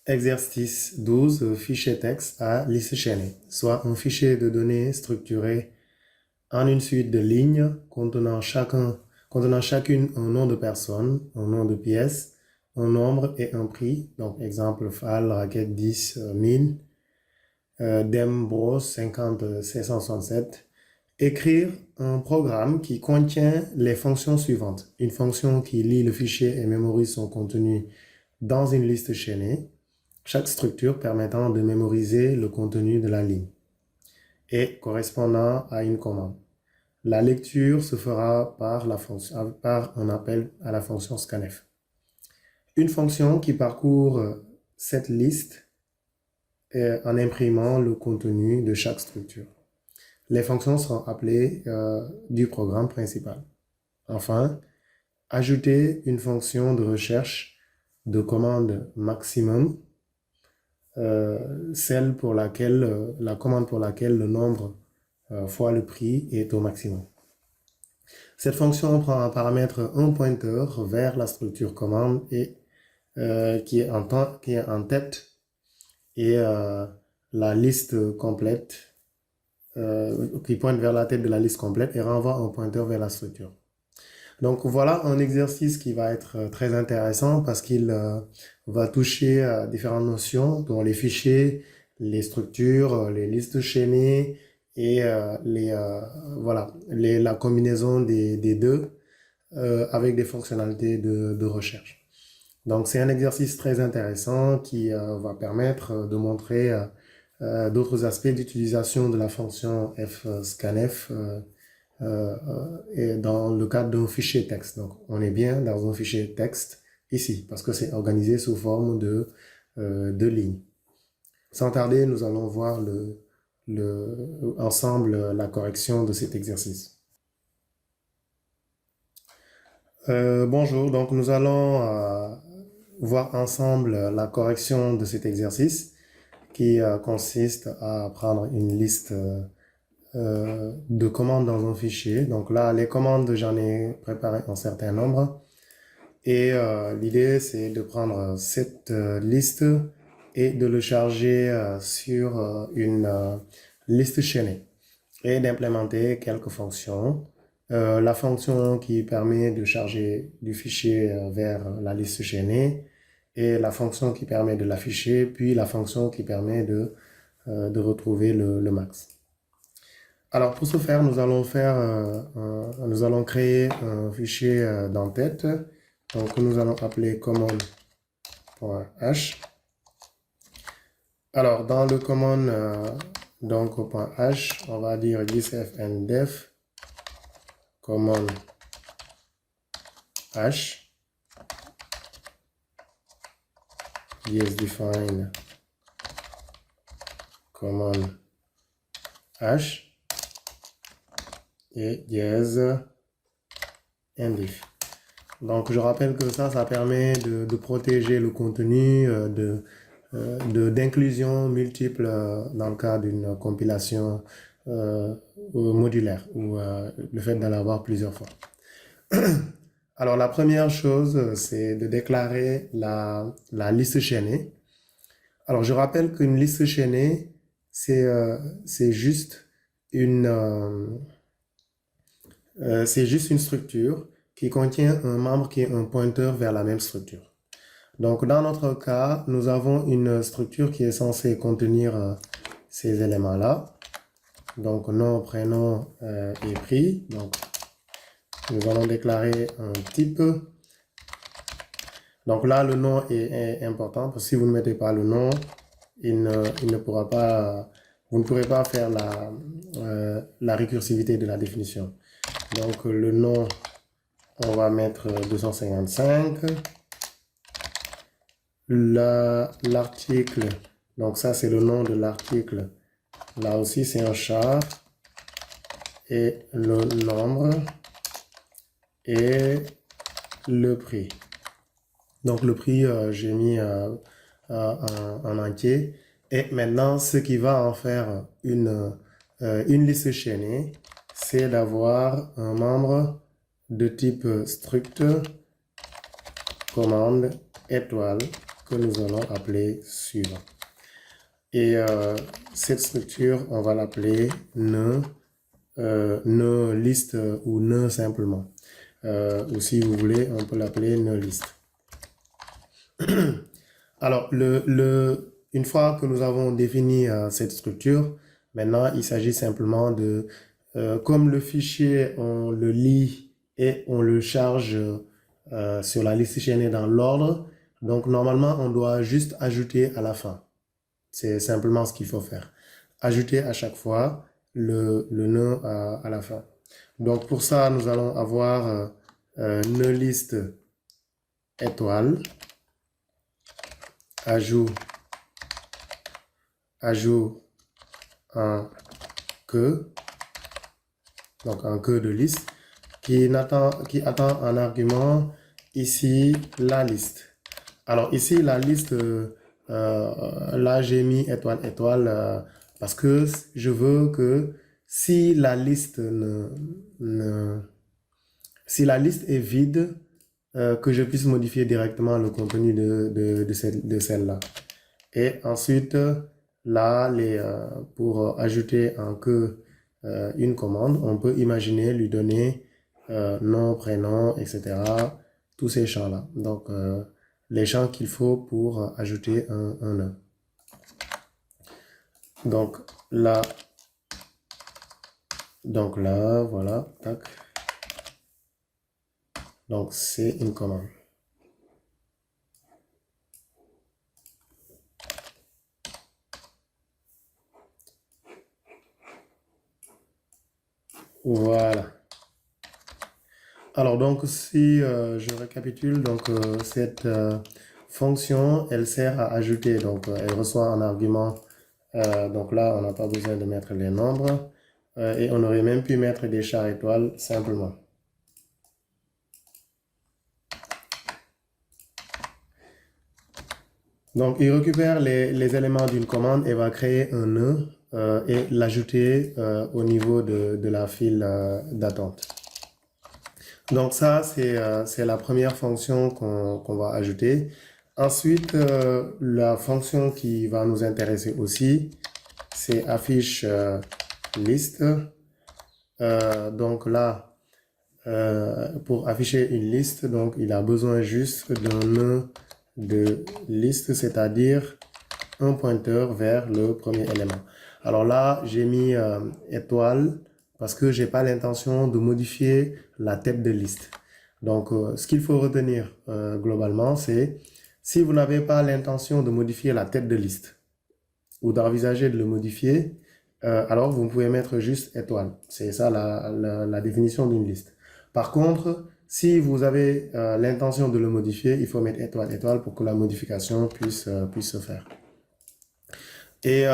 Exercice 12, fichier texte à liste chaînée, soit un fichier de données structuré en une suite de lignes contenant chacune un nom de personne, un nom de pièce, un nombre et un prix. Donc, exemple, FAL, raquette 10 1000, DEM Bros 50 767. Écrire un programme qui contient les fonctions suivantes. Une fonction qui lit le fichier et mémorise son contenu dans une liste chaînée, chaque structure permettant de mémoriser le contenu de la ligne et correspondant à une commande. La lecture se fera par un appel à la fonction scanf. Une fonction qui parcourt cette liste en imprimant le contenu de chaque structure. Les fonctions seront appelées du programme principal. Enfin, ajouter une fonction de recherche de commande maximum, celle pour laquelle, la commande pour laquelle le nombre fois le prix est au maximum. Cette fonction prend en paramètre un pointeur vers la structure commande et qui est en tête et la liste complète qui pointe vers la tête de la liste complète et renvoie un pointeur vers la structure. Donc voilà un exercice qui va être très intéressant parce qu'il va toucher à différentes notions, dont les fichiers, les structures, les listes chaînées et la combinaison des deux avec des fonctionnalités de recherche. Donc c'est un exercice très intéressant qui va permettre de montrer d'autres aspects d'utilisation de la fonction fscanf et dans le cadre d'un fichier texte. Donc, on est bien dans un fichier texte ici, parce que c'est organisé sous forme de lignes. Sans tarder, nous allons voir ensemble la correction de cet exercice. Bonjour, donc nous allons voir ensemble la correction de cet exercice qui consiste à prendre une liste de commandes dans un fichier. Donc là, les commandes, j'en ai préparé un certain nombre. Et l'idée, c'est de prendre cette liste et de le charger sur une liste chaînée et d'implémenter quelques fonctions. La fonction qui permet de charger du fichier vers la liste chaînée et la fonction qui permet de l'afficher, puis la fonction qui permet de retrouver le max. Alors, pour ce faire, nous allons créer un fichier d'entête. Donc, nous allons appeler command.h. Alors, dans le command, .h, on va dire disfndef command h define command h et ndif. Donc, je rappelle que ça permet de protéger le contenu d'inclusion multiple dans le cas d'une compilation modulaire ou le fait d'en avoir plusieurs fois. Alors, la première chose, c'est de déclarer la liste chaînée. Alors, je rappelle qu'une liste chaînée, c'est juste une structure qui contient un membre qui est un pointeur vers la même structure. Donc, dans notre cas, nous avons une structure qui est censée contenir ces éléments-là. Donc, nom, prénom et prix. Donc, nous allons déclarer un type. Donc là, le nom est important parce que si vous ne mettez pas le nom, il ne pourra pas, vous ne pourrez pas faire la récursivité de la définition. Donc, le nom, on va mettre 255. L'article, donc ça, c'est le nom de l'article. Là aussi, c'est un char. Et le nombre et le prix. Donc, le prix, j'ai mis en entier. Et maintenant, ce qui va en faire une liste chaînée, c'est d'avoir un membre de type struct commande étoile que nous allons appeler suivant. Et cette structure, on va l'appeler nœud liste ou nœud simplement. Ou si vous voulez, on peut l'appeler nœud liste. Alors, une fois que nous avons défini cette structure, maintenant, il s'agit simplement de, comme le fichier, on le lit et on le charge sur la liste chaînée dans l'ordre. Donc, normalement, on doit juste ajouter à la fin. C'est simplement ce qu'il faut faire. Ajouter à chaque fois le nœud à la fin. Donc, pour ça, nous allons avoir nœud liste étoile, ajout un que, donc un que de liste, qui attend en argument ici la liste. Alors ici, la liste, là j'ai mis étoile, étoile, parce que je veux que si la liste si la liste est vide, que je puisse modifier directement le contenu de celle-là. Et ensuite, là, pour ajouter un que une commande, on peut imaginer lui donner nom, prénom, etc. Tous ces champs-là. Donc, les champs qu'il faut pour ajouter un nœud. Donc là, voilà, tac. Donc, c'est une commande. Voilà. Alors, donc, si je récapitule, donc, cette fonction, elle sert à ajouter. Donc, elle reçoit un argument. Donc là, on n'a pas besoin de mettre les nombres. Et on aurait même pu mettre des chars étoiles simplement. Donc, il récupère les éléments d'une commande et va créer un nœud et l'ajouter au niveau de la file d'attente. Donc ça, c'est la première fonction qu'on va ajouter. Ensuite, la fonction qui va nous intéresser aussi, c'est affiche liste. Donc là, pour afficher une liste, donc il a besoin juste d'un nœud de liste, c'est-à-dire un pointeur vers le premier élément. Alors là, j'ai mis étoile parce que j'ai pas l'intention de modifier la tête de liste. Donc, ce qu'il faut retenir globalement, c'est si vous n'avez pas l'intention de modifier la tête de liste ou d'envisager de le modifier, alors vous pouvez mettre juste étoile. C'est ça la définition d'une liste. Par contre, si vous avez l'intention de le modifier, il faut mettre étoile, étoile pour que la modification puisse se faire. Et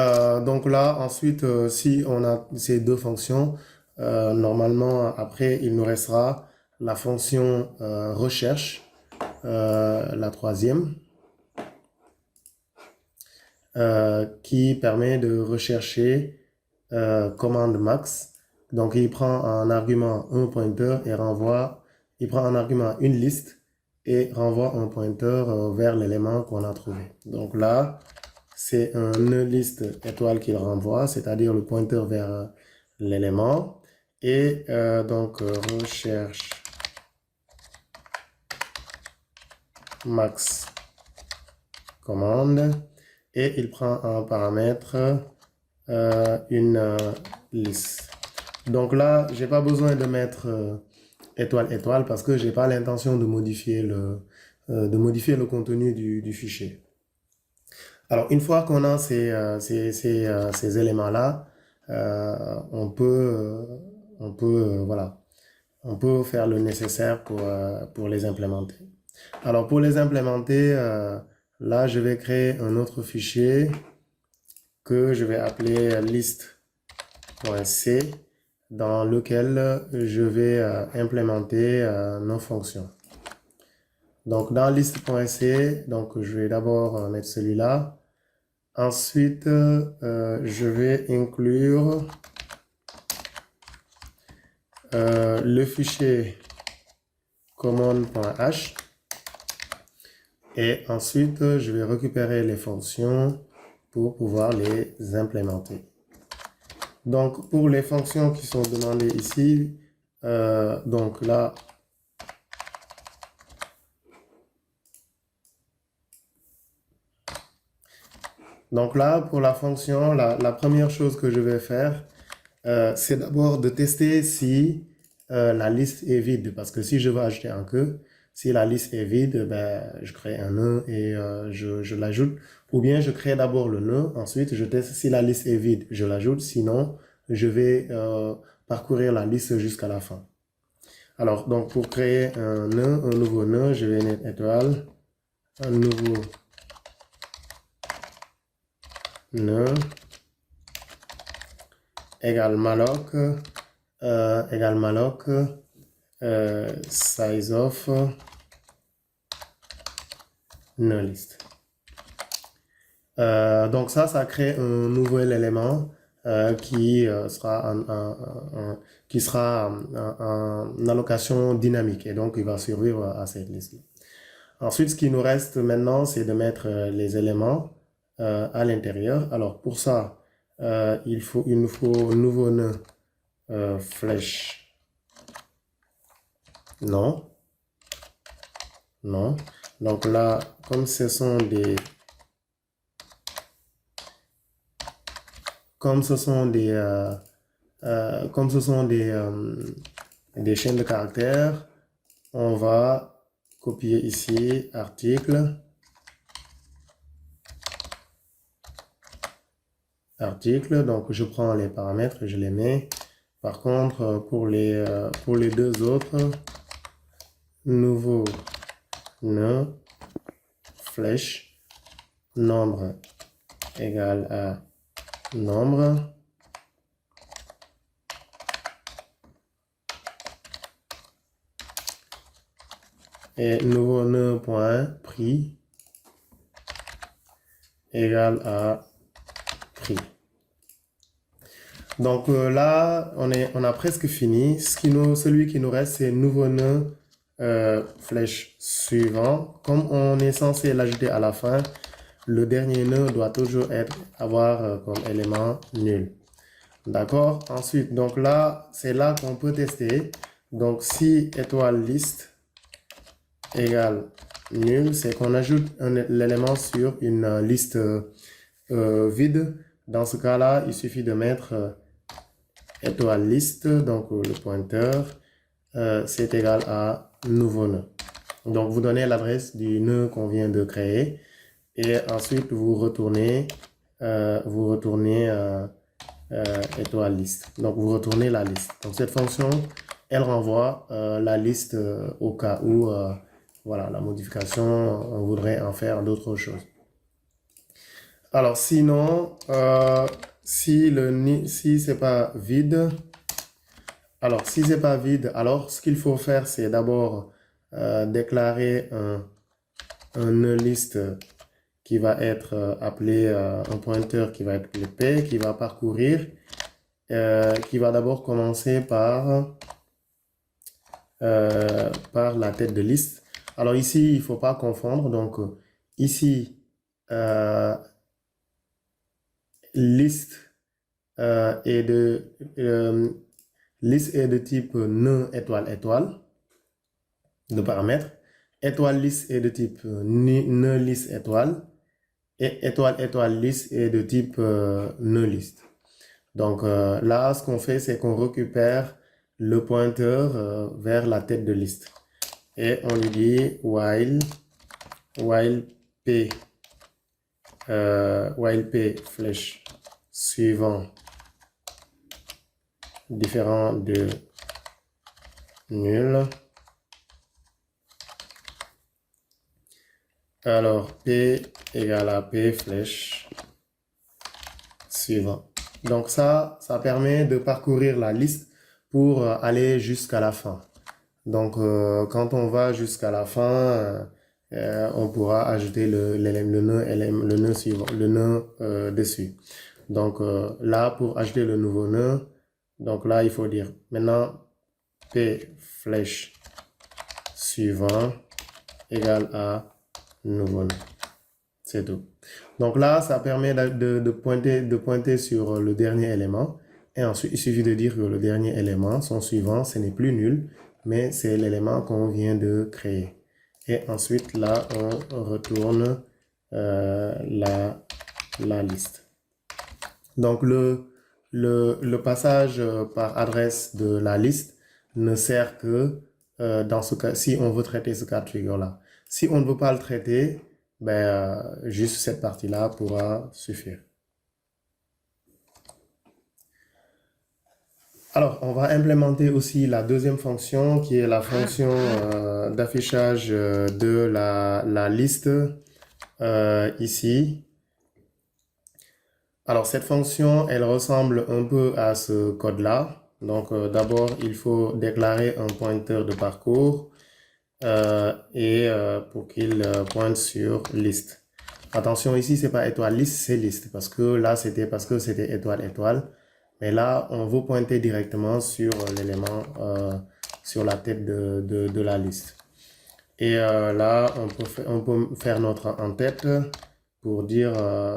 donc là, ensuite, si on a ces deux fonctions, normalement, après, il nous restera la fonction recherche, la troisième, qui permet de rechercher commande max. Donc, il prend en argument un pointeur et il prend en argument une liste et renvoie un pointeur vers l'élément qu'on a trouvé. Donc là, c'est un nœud liste étoile qu'il renvoie, c'est-à-dire le pointeur vers l'élément. Et donc, recherche max commande. Et il prend en paramètre une liste. Donc là, j'ai pas besoin de mettre étoile, étoile parce que j'ai pas l'intention de modifier le contenu du fichier. Alors, une fois qu'on a ces éléments-là, on peut faire le nécessaire pour les implémenter. Alors, pour les implémenter, là, je vais créer un autre fichier que je vais appeler list.c dans lequel je vais implémenter nos fonctions. Donc, dans list.c, donc je vais d'abord mettre celui-là. Ensuite, je vais inclure le fichier command.h Et ensuite, je vais récupérer les fonctions pour pouvoir les implémenter. Donc, pour les fonctions qui sont demandées ici, donc là, pour la fonction, la première chose que je vais faire, c'est d'abord de tester si la liste est vide. Parce que si je veux ajouter un que, si la liste est vide, ben, je crée un nœud et je l'ajoute. Ou bien je crée d'abord le nœud, ensuite je teste si la liste est vide, je l'ajoute. Sinon, je vais parcourir la liste jusqu'à la fin. Alors, donc pour créer un nouveau nœud, je vais mettre étoile, un nouveau nœud, égale malloc, size of newList. Donc ça crée un nouvel élément qui sera en allocation dynamique et donc il va survivre à cette liste. Ensuite, ce qui nous reste maintenant, c'est de mettre les éléments à l'intérieur. Alors pour ça, il nous faut un nouveau nœud flèche. Non. Donc là, comme ce sont des chaînes de caractères, on va copier ici article, donc je prends les paramètres, je les mets. Par contre, pour les deux autres, nouveau nœud flèche nombre égale à nombre, et nouveau nœud point prix égale à prix. Donc là, on a presque fini. Celui qui nous reste, c'est nouveau nœud flèche suivant. Comme on est censé l'ajouter à la fin, le dernier nœud doit toujours avoir comme élément nul. D'accord? Ensuite, donc là, c'est là qu'on peut tester. Donc si étoile liste égale nul, c'est qu'on ajoute l'élément sur une liste vide. Dans ce cas-là, il suffit de mettre étoile liste, donc le pointeur, c'est égal à nouveau nœud. Donc vous donnez l'adresse du nœud qu'on vient de créer et ensuite vous retournez étoile liste. Donc vous retournez la liste. Donc cette fonction, elle renvoie la liste au cas où voilà, la modification, on voudrait en faire d'autres choses. Alors sinon, si c'est pas vide, alors ce qu'il faut faire, c'est d'abord déclarer un nœud liste qui va être appelé un pointeur qui va être appelé P, qui va parcourir, qui va d'abord commencer par la tête de liste. Alors ici, il ne faut pas confondre. Donc ici, liste est de type nœud étoile étoile de paramètres. Étoile liste est de type nœud liste étoile. Et étoile étoile liste est de type nœud liste. Donc là, ce qu'on fait, c'est qu'on récupère le pointeur vers la tête de liste. Et on lui dit while p flèche suivant différent de nul. Alors p égale à p flèche suivant. Donc ça permet de parcourir la liste pour aller jusqu'à la fin. Donc quand on va jusqu'à la fin, on pourra ajouter le nœud suivant, le nœud dessus. Donc là, pour ajouter le nouveau nœud, donc là, il faut dire maintenant p flèche suivant égale à nouveau nœud. C'est tout. Donc là, ça permet de pointer sur le dernier élément. Et ensuite, il suffit de dire que le dernier élément, son suivant, ce n'est plus nul, mais c'est l'élément qu'on vient de créer. Et ensuite, là, on retourne la liste. Donc, le passage par adresse de la liste ne sert que dans ce cas, si on veut traiter ce cas de figure-là. Si on ne veut pas le traiter, juste cette partie-là pourra suffire. Alors, on va implémenter aussi la deuxième fonction qui est la fonction d'affichage de la liste ici. Alors, cette fonction, elle ressemble un peu à ce code-là. Donc, d'abord, il faut déclarer un pointeur de parcours pour qu'il pointe sur liste. Attention, ici, c'est pas étoile liste, c'est liste. Parce que là, c'était étoile étoile. Mais là, on veut pointer directement sur l'élément, sur la tête de la liste. Et là, on peut faire notre en-tête pour dire,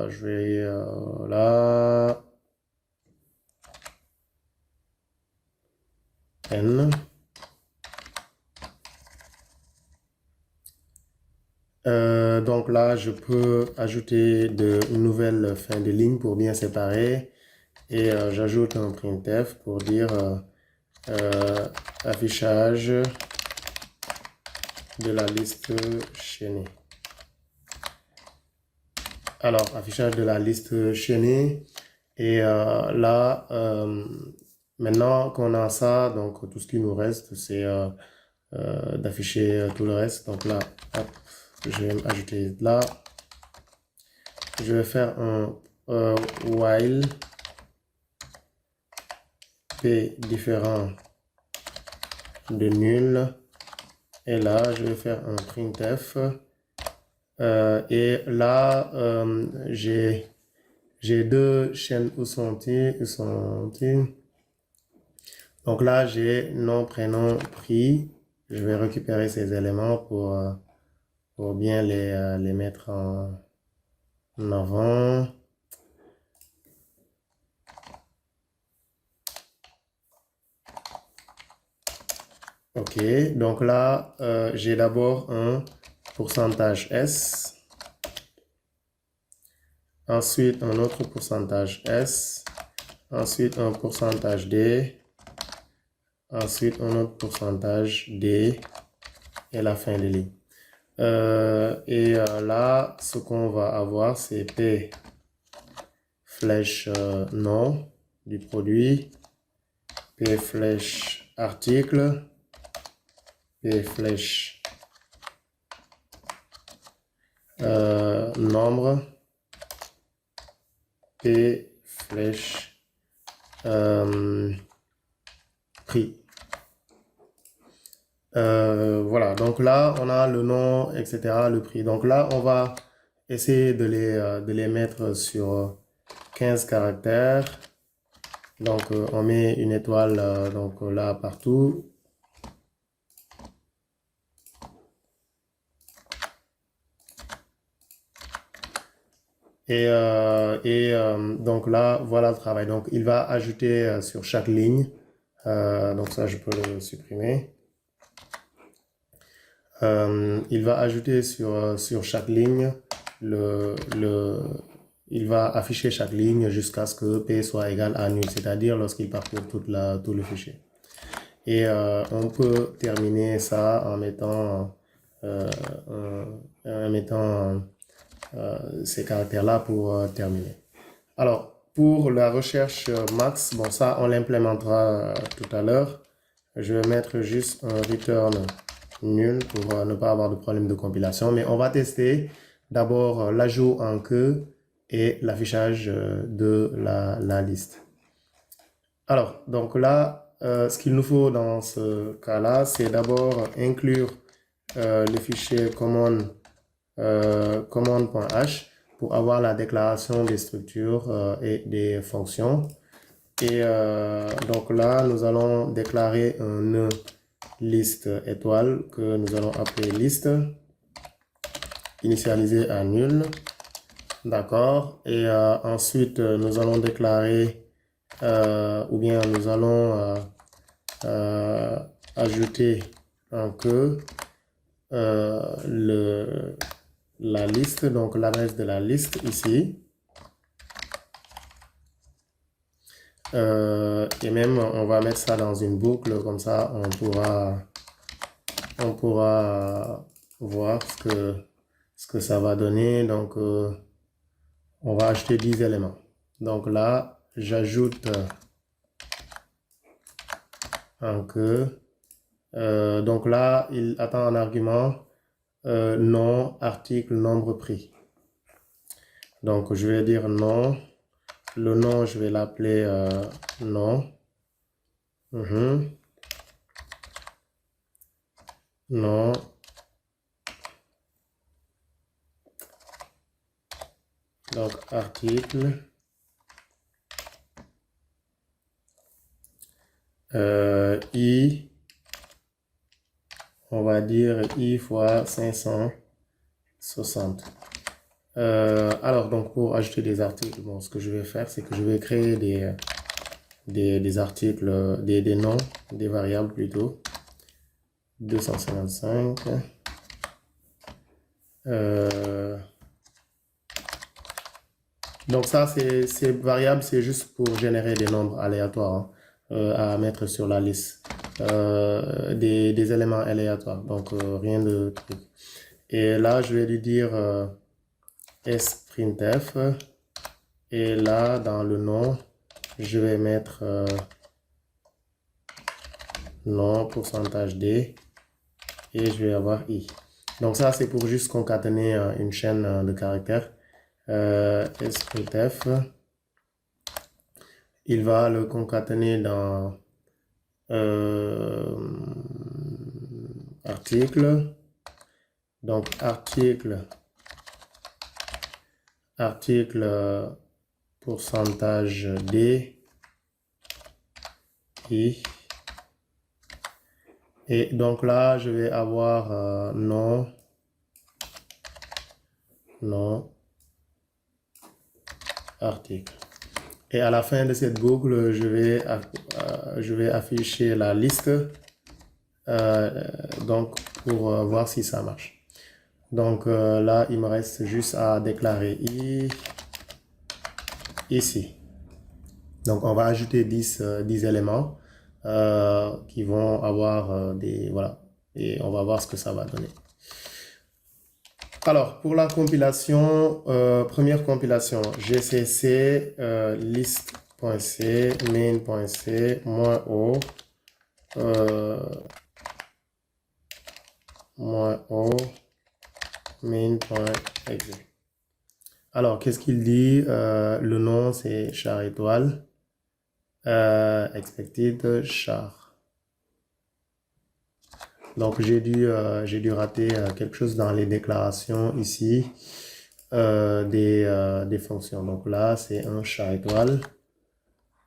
je vais là, N. Donc là, je peux ajouter de nouvelles fins de ligne pour bien séparer. Et j'ajoute un printf pour dire affichage de la liste chaînée. Alors, affichage de la liste chaînée. Et là, maintenant qu'on a ça, donc tout ce qui nous reste, c'est d'afficher tout le reste. Donc là, hop, je vais ajouter là. Je vais faire un while p différent de nul. Et là, je vais faire un printf. Et là, j'ai deux chaînes. Où sont-ils? Donc là, j'ai nom, prénom, prix. Je vais récupérer ces éléments pour bien les mettre en avant. Ok, donc là, j'ai d'abord un pourcentage S. Ensuite, un autre pourcentage S. Ensuite, un pourcentage D. Ensuite, un autre pourcentage D. Et la fin de ligne. Là, ce qu'on va avoir, c'est P flèche nom du produit. P flèche article. P flèche nombre. P flèche prix. Voilà, donc là, on a le nom, etc., le prix. Donc là, on va essayer de les mettre sur 15 caractères. Donc, on met une étoile donc, là partout. Donc là, voilà le travail. Donc, il va ajouter sur chaque ligne. Donc ça, je peux le supprimer. Il va ajouter sur chaque ligne il va afficher chaque ligne jusqu'à ce que P soit égal à nul, c'est-à-dire lorsqu'il parcourt tout le fichier. Et on peut terminer ça en mettant ces caractères-là pour terminer. Alors, pour la recherche max, bon ça, on l'implémentera tout à l'heure. Je vais mettre juste un return nul pour ne pas avoir de problème de compilation. Mais on va tester d'abord l'ajout en queue et l'affichage de la liste. Alors, donc là, ce qu'il nous faut dans ce cas-là, c'est d'abord inclure le fichier command.h pour avoir la déclaration des structures et des fonctions. Et donc là, nous allons déclarer un nœud liste étoile que nous allons appeler liste. initialisé à nul. D'accord. Et ensuite, nous allons déclarer ou bien nous allons ajouter un que la liste, donc l'adresse de la liste ici. Et même on va mettre ça dans une boucle, comme ça on pourra voir ce que ça va donner. Donc on va ajouter 10 éléments. Donc là j'ajoute un que. Donc là il attend un argument nom, article, nombre, prix. Donc je vais dire nom. Le nom, je vais l'appeler nom. Nom. Donc article. I. On va dire I fois 560. Alors, donc, pour ajouter des articles, bon, ce que je vais faire, c'est que je vais créer des articles, des noms, des variables plutôt. 255. Donc ça, ces variables, c'est juste pour générer des nombres aléatoires à mettre sur la liste. Des éléments aléatoires, donc rien de truc. Et là, je vais lui dire sprintf. Et là, dans le nom, je vais mettre nom, pourcentage D, et je vais avoir I. Donc ça, c'est pour juste concaténer une chaîne de caractères. Sprintf, il va le concaténer dans article. Donc article pourcentage D, I. Et donc là, je vais avoir nom, article. Et à la fin de cette boucle, je vais afficher la liste donc pour voir si ça marche. Donc là, il me reste juste à déclarer I ici. Donc on va ajouter 10 éléments qui vont avoir des... Voilà. Et on va voir ce que ça va donner. Alors, pour la compilation, première compilation, gcc list.c main.c -o main.exe. Alors, qu'est-ce qu'il dit? Le nom, c'est char étoile. Expected char. Donc, j'ai dû rater quelque chose dans les déclarations ici des fonctions. Donc là, c'est un char étoile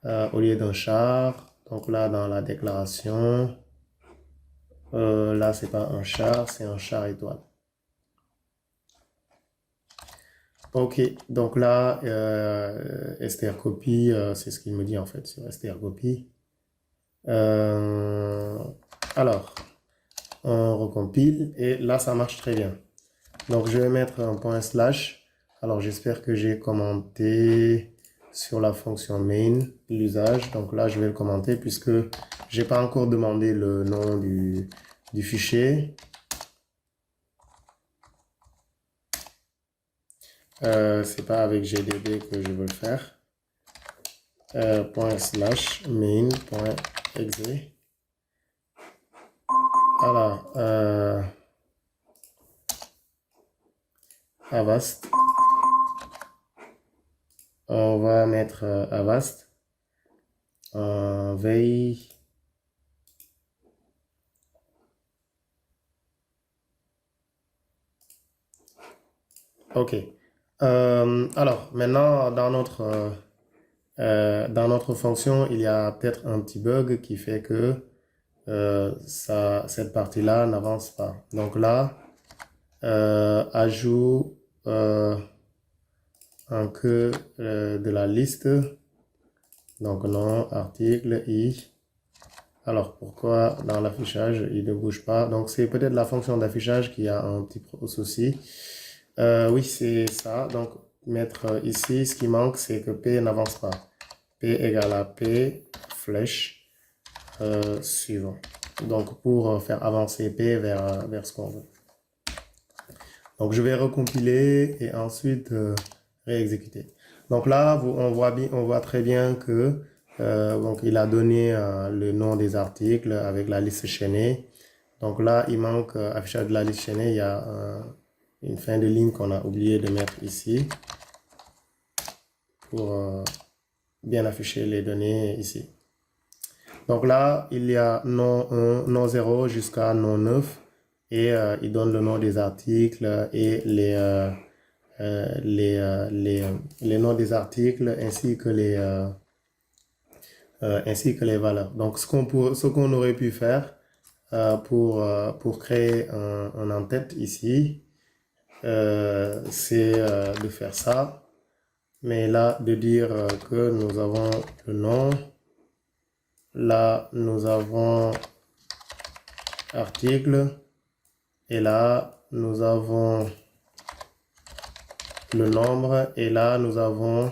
au lieu d'un char. Donc là, dans la déclaration, là, c'est pas un char, c'est un char étoile. Ok, donc là, strcopy, c'est ce qu'il me dit en fait sur strcopy. Alors, on recompile et là, ça marche très bien. Donc, je vais mettre un point slash. Alors, j'espère que j'ai commenté sur la fonction main l'usage. Donc là, je vais le commenter puisque j'ai pas encore demandé le nom du fichier. C'est pas avec gdb que je veux le faire. Point slash main.exe. Alors, avast. On va mettre avast. Veille. Ok. Alors, maintenant, dans notre fonction, il y a peut-être un petit bug qui fait que cette partie-là n'avance pas. Donc là, ajout en queue de la liste. Donc nom, article, i. Alors pourquoi dans l'affichage il ne bouge pas? Donc c'est peut-être la fonction d'affichage qui a un petit souci. Oui, c'est ça. Donc mettre ici, ce qui manque, c'est que P n'avance pas. P égale à P, flèche, suivant. Donc pour faire avancer P vers ce qu'on veut. Donc je vais recompiler et ensuite réexécuter. Donc là, on voit très bien que donc il a donné le nom des articles avec la liste chaînée. Donc là, il manque affichage de la liste chaînée. Il y a une fin de ligne qu'on a oublié de mettre ici pour bien afficher les données ici. Donc là, il y a nom 1, nom 0 jusqu'à nom 9 et il donne le nom des articles et les noms des articles ainsi que les valeurs. Donc ce qu'on aurait pu faire pour créer un en-tête ici, c'est de faire ça, mais là de dire que nous avons le nom, là nous avons article et là nous avons le nombre et là nous avons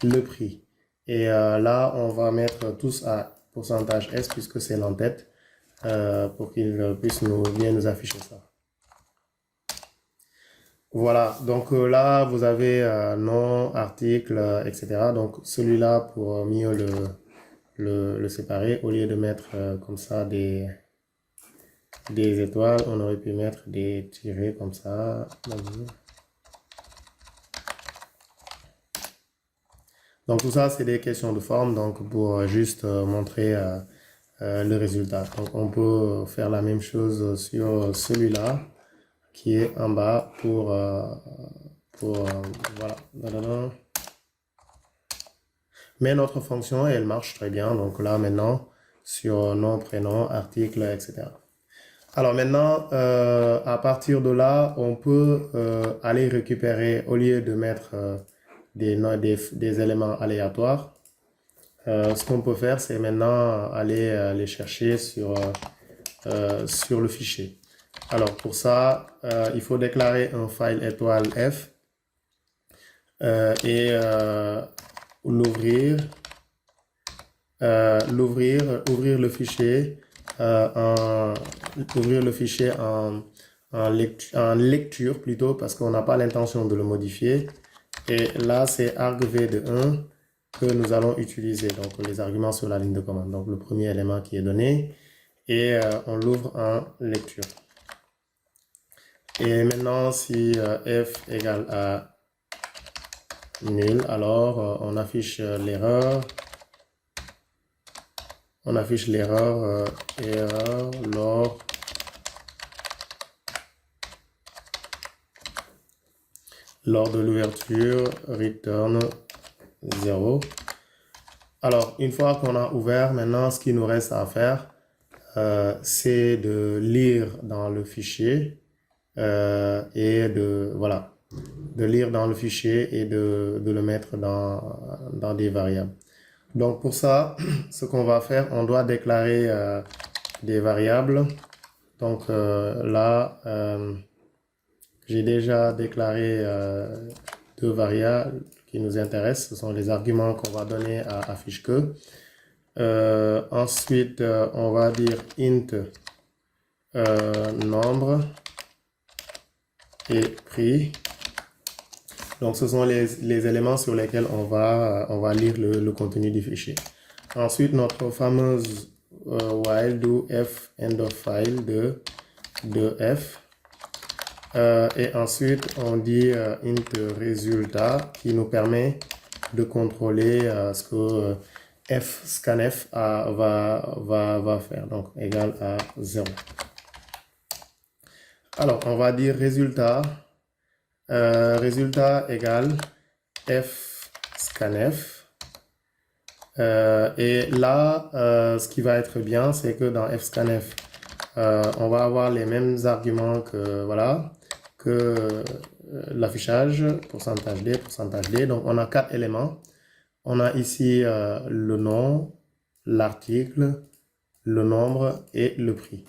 le prix. Et là on va mettre tous à pourcentage S puisque c'est l'en-tête pour qu'il puisse bien nous afficher ça. Voilà, donc là vous avez nom, article, etc. Donc celui-là pour mieux le séparer, au lieu de mettre comme ça des étoiles, on aurait pu mettre des tirets comme ça. Donc tout ça, c'est des questions de forme, donc pour juste montrer le résultat. Donc on peut faire la même chose sur celui-là qui est en bas pour voilà. Mais notre fonction, elle marche très bien. Donc là maintenant, sur nom, prénom, article, etc. Alors maintenant, à partir de là, on peut aller récupérer, au lieu de mettre des éléments aléatoires, ce qu'on peut faire, c'est maintenant aller les chercher sur le fichier. Alors pour ça, il faut déclarer un file étoile F et ouvrir le fichier en lecture plutôt parce qu'on n'a pas l'intention de le modifier. Et là, c'est argv de 1 que nous allons utiliser, donc les arguments sur la ligne de commande. Donc le premier élément qui est donné et on l'ouvre en lecture. Et maintenant, si f égale à nul, alors on affiche l'erreur. On affiche l'erreur erreur lors de l'ouverture return 0. Alors, une fois qu'on a ouvert, maintenant, ce qu'il nous reste à faire, c'est de lire dans le fichier et de lire dans le fichier et de le mettre dans des variables. Donc pour ça, ce qu'on va faire, on doit déclarer des variables. Donc là, j'ai déjà déclaré deux variables qui nous intéressent. Ce sont les arguments qu'on va donner à affiche-que. Ensuite, on va dire int nombre et prix. Donc, ce sont les éléments sur lesquels on va lire le contenu du fichier. Ensuite, notre fameuse while do f end of file de f. Et ensuite, on dit int résultat qui nous permet de contrôler ce que scanf va faire. Donc, égal à 0. Alors, on va dire résultat. Résultat égale f scanf. Et là, ce qui va être bien, c'est que dans f scanf, on va avoir les mêmes arguments que, voilà, que l'affichage, pourcentage D. Donc, on a 4 éléments. On a ici le nom, l'article, le nombre et le prix.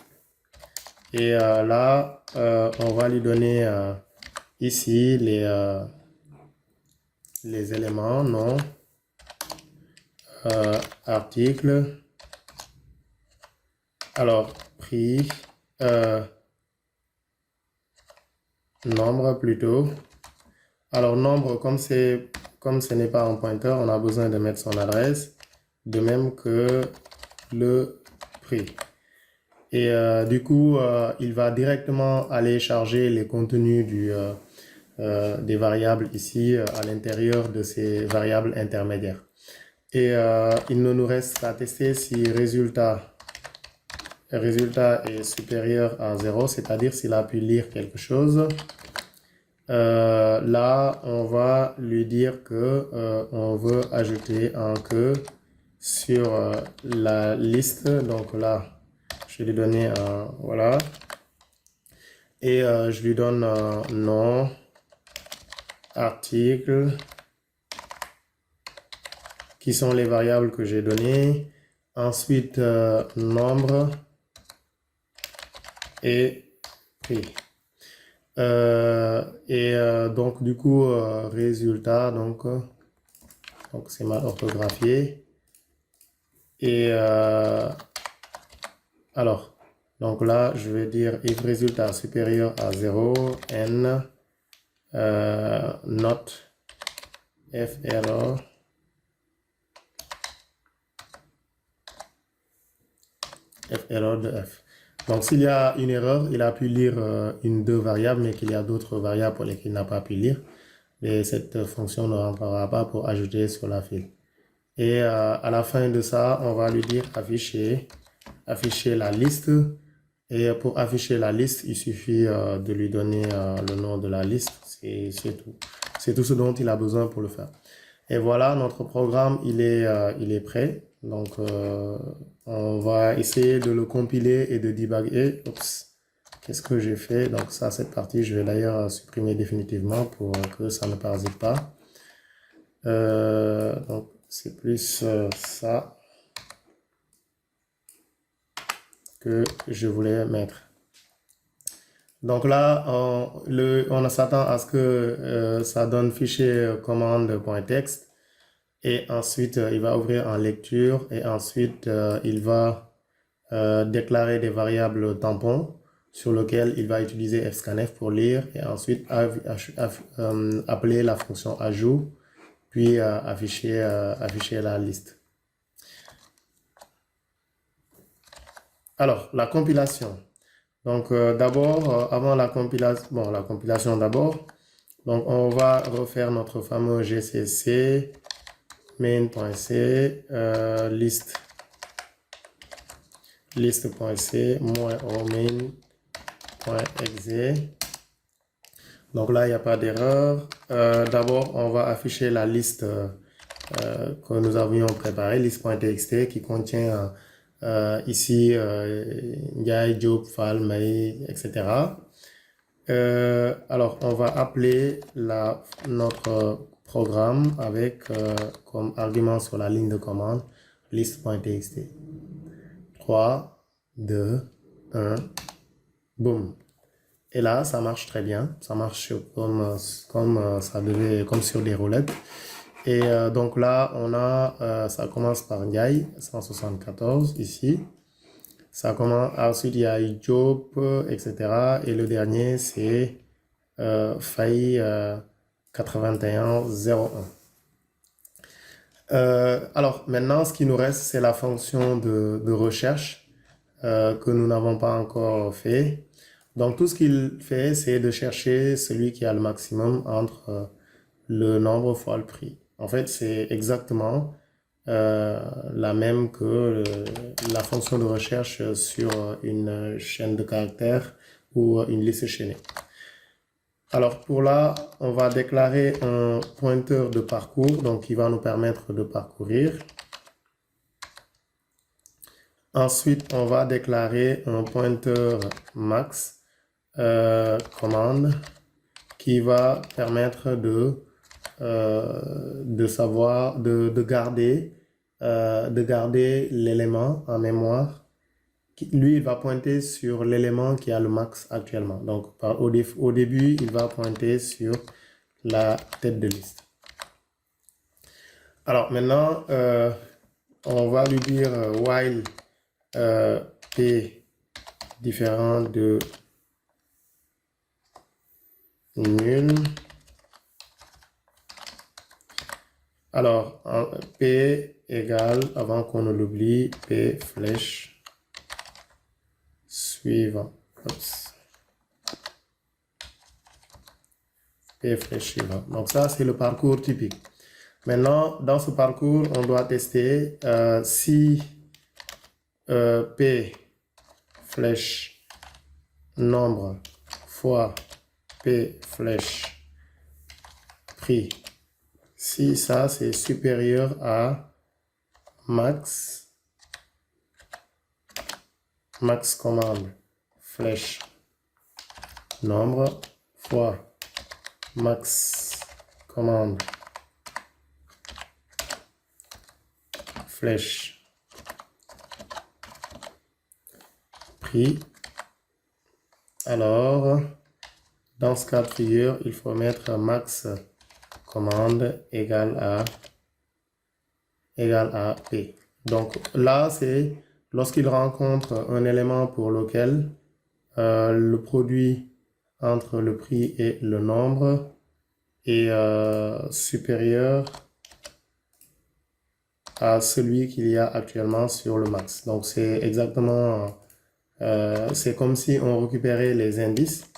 Et là, on va lui donner ici les éléments, nom, article, alors prix, nombre plutôt. Alors nombre, comme ce n'est pas un pointeur, on a besoin de mettre son adresse, de même que le prix. Et du coup, il va directement aller charger les contenus des variables ici à l'intérieur de ces variables intermédiaires. Et il ne nous reste qu'à tester si résultat est supérieur à 0, c'est-à-dire s'il a pu lire quelque chose. Là, on va lui dire que on veut ajouter un que sur la liste. Donc là, je vais lui donner un voilà. Et je lui donne un nom, article, qui sont les variables que j'ai données. Ensuite, nombre et prix. Donc du coup, résultat, donc c'est mal orthographié. Et alors, donc là, je vais dire if résultat supérieur à 0, n, not f error, de f. Donc s'il y a une erreur, il a pu lire deux variables, mais qu'il y a d'autres variables pour lesquelles il n'a pas pu lire. Et cette fonction ne rentrera pas pour ajouter sur la file. Et à la fin de ça, on va lui dire afficher la liste. Et pour afficher la liste, il suffit de lui donner le nom de la liste. C'est tout. C'est tout ce dont il a besoin pour le faire. Et voilà, notre programme, il est prêt. Donc, on va essayer de le compiler et de débugger. Oups, qu'est-ce que j'ai fait? Donc ça, cette partie, je vais d'ailleurs supprimer définitivement pour que ça ne parasite pas. Donc, c'est plus ça que je voulais mettre. Donc là, on s'attend à ce que ça donne fichier commande.txt et ensuite il va ouvrir en lecture et ensuite il va déclarer des variables tampons sur lesquelles il va utiliser fscanf pour lire et ensuite appeler la fonction ajout puis afficher la liste. Alors, la compilation. Donc, d'abord, avant la compilation, la compilation d'abord. Donc, on va refaire notre fameux gcc main.c list.c -o main.exe. Donc là, il n'y a pas d'erreur. D'abord, on va afficher la liste que nous avions préparée, list.txt, qui contient ici Ndiaye, Diop, Fall, May, etc. Alors, on va appeler notre programme avec comme argument sur la ligne de commande list.txt. 3, 2, 1, boum. Et là, ça marche très bien. Ça marche comme sur des roulettes. Et donc là, on a, ça commence par Ndiaye, 174 ici. Ça commence, ensuite il y a Diop, etc. Et le dernier, c'est Faye 8101. Alors maintenant, ce qui nous reste, c'est la fonction de recherche que nous n'avons pas encore fait. Donc tout ce qu'il fait, c'est de chercher celui qui a le maximum entre le nombre fois le prix. En fait, c'est exactement la même que la fonction de recherche sur une chaîne de caractères ou une liste chaînée. Alors pour là, on va déclarer un pointeur de parcours, donc qui va nous permettre de parcourir. Ensuite, on va déclarer un pointeur max commande qui va permettre de garder l'élément en mémoire. Lui, il va pointer sur l'élément qui a le max actuellement. Donc, au début, il va pointer sur la tête de liste. Alors, maintenant, on va lui dire while p différent de nul. Alors, p égale, avant qu'on ne l'oublie, p flèche suivant. Oups. P flèche suivant. Donc ça, c'est le parcours typique. Maintenant, dans ce parcours, on doit tester si P flèche nombre fois P flèche prix. Si ça, c'est supérieur à max commande flèche nombre fois max commande flèche prix. Alors, dans ce cas de figure, il faut mettre max commande égale à P. Donc là, c'est lorsqu'il rencontre un élément pour lequel le produit entre le prix et le nombre est supérieur à celui qu'il y a actuellement sur le max. Donc c'est exactement, c'est comme si on récupérait les indices.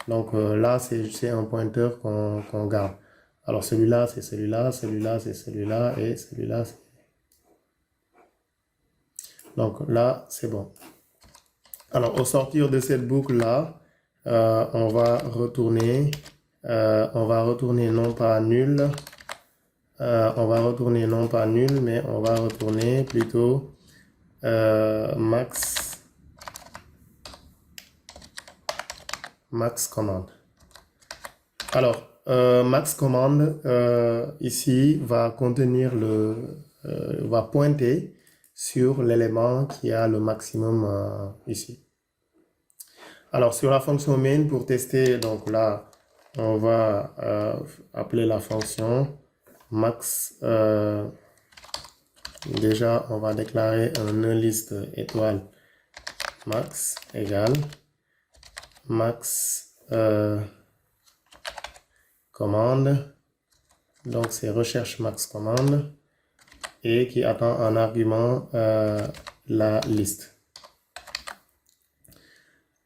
Donc là, c'est un pointeur qu'on garde. Alors celui-là, c'est celui-là, celui-là, c'est celui-là, et celui-là, c'est... Donc là, c'est bon. Alors au sortir de cette boucle-là, on va retourner non pas nul, mais on va retourner plutôt max commande. Alors, max commande ici va contenir va pointer sur l'élément qui a le maximum ici. Alors, sur la fonction main, pour tester, donc là, on va appeler la fonction max. Déjà, on va déclarer un liste étoile max égale max commande. Donc, c'est recherche max commande et qui attend en argument la liste.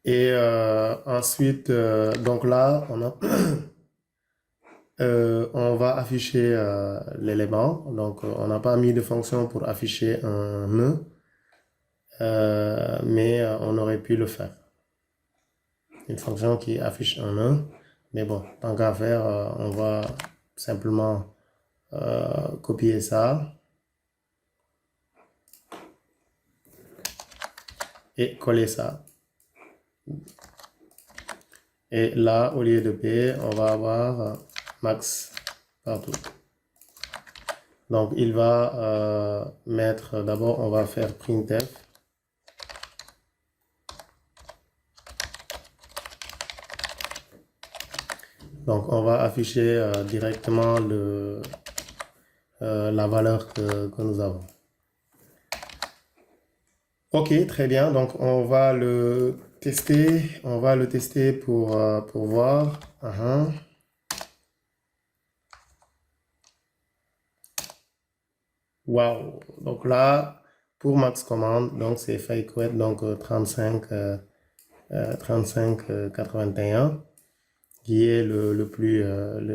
Et ensuite, donc là, on va afficher l'élément. Donc, on n'a pas mis de fonction pour afficher un nœud, mais on aurait pu le faire. Une fonction qui affiche un nœud. Mais bon, tant qu'à faire, on va simplement copier ça et coller ça. Et là, au lieu de P, on va avoir max partout. Donc, il va mettre, d'abord, on va faire printf. Donc, on va afficher directement la valeur que nous avons. Ok, très bien. Donc, on va le tester. On va le tester pour voir. Wow. Donc là, pour max commande, donc c'est fake donc 3581 qui est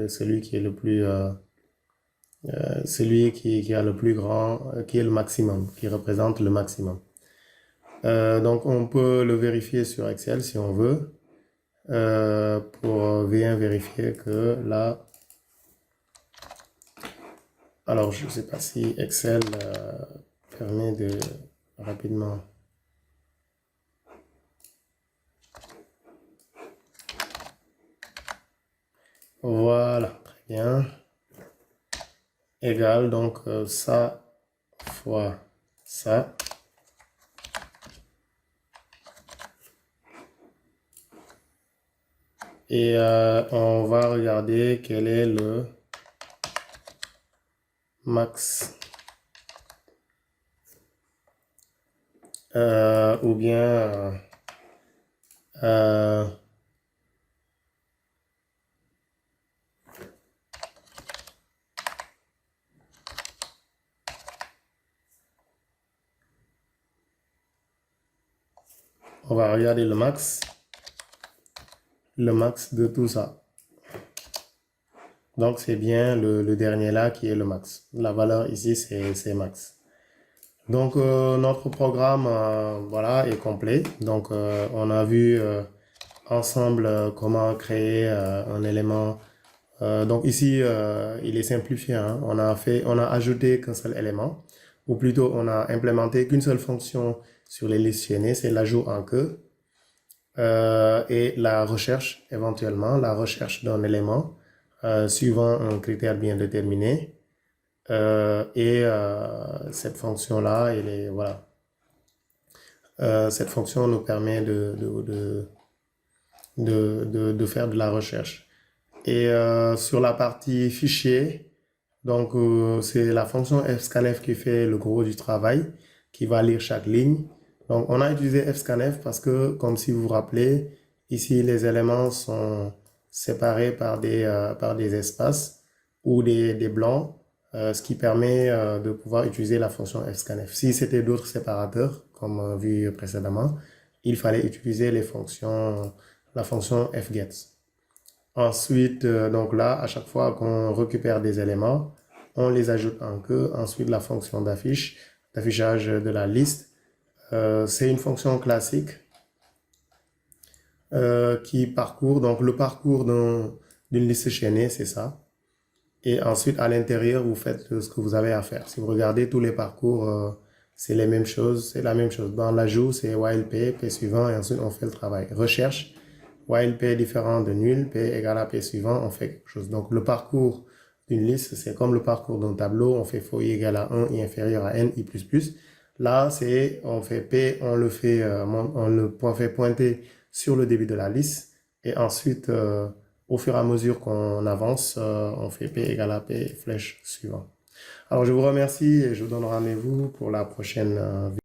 celui qui est le plus celui qui a le plus grand, qui est le maximum, qui représente le maximum. Donc on peut le vérifier sur Excel si on veut, pour bien vérifier que là, alors je ne sais pas si Excel permet de rapidement Voilà, très bien. Égal, donc ça fois ça. Et on va regarder quel est le max. Ou bien euh, on va regarder le max de tout ça. Donc, c'est bien le dernier là qui est le max. La valeur ici, c'est max. Donc, notre programme voilà, est complet. Donc, on a vu ensemble comment créer un élément. Donc, ici, il est simplifié, hein. On a ajouté qu'un seul élément, ou plutôt, on a implémenté qu'une seule fonction sur les listes chaînées, c'est l'ajout en queue. Et la recherche, éventuellement, la recherche d'un élément suivant un critère bien déterminé. Cette fonction-là, voilà. Cette fonction nous permet de faire de la recherche. Et sur la partie fichier, donc c'est la fonction fscanf qui fait le gros du travail, qui va lire chaque ligne. Donc on a utilisé fscanf parce que, comme si vous vous rappelez, ici les éléments sont séparés par des espaces ou des blancs, ce qui permet de pouvoir utiliser la fonction fscanf. Si c'était d'autres séparateurs, comme vu précédemment, il fallait utiliser la fonction fget. Ensuite, donc là, à chaque fois qu'on récupère des éléments, on les ajoute en queue. Ensuite, la fonction d'affichage de la liste, c'est une fonction classique qui parcourt, donc le parcours d'une liste chaînée, c'est ça. Et ensuite, à l'intérieur, vous faites ce que vous avez à faire. Si vous regardez tous les parcours, c'est les mêmes choses, c'est la même chose. Dans l'ajout, c'est while p, p suivant, et ensuite on fait le travail. Recherche, while p est différent de nul, p égale à p suivant, on fait quelque chose. Donc le parcours d'une liste, c'est comme le parcours d'un tableau, on fait faux i égale à 1, i inférieur à n, i plus plus. Là, on fait p, on le fait pointer sur le début de la liste, et ensuite, au fur et à mesure qu'on avance, on fait p égale à p, flèche suivant. Alors, je vous remercie et je vous donne rendez-vous pour la prochaine vidéo.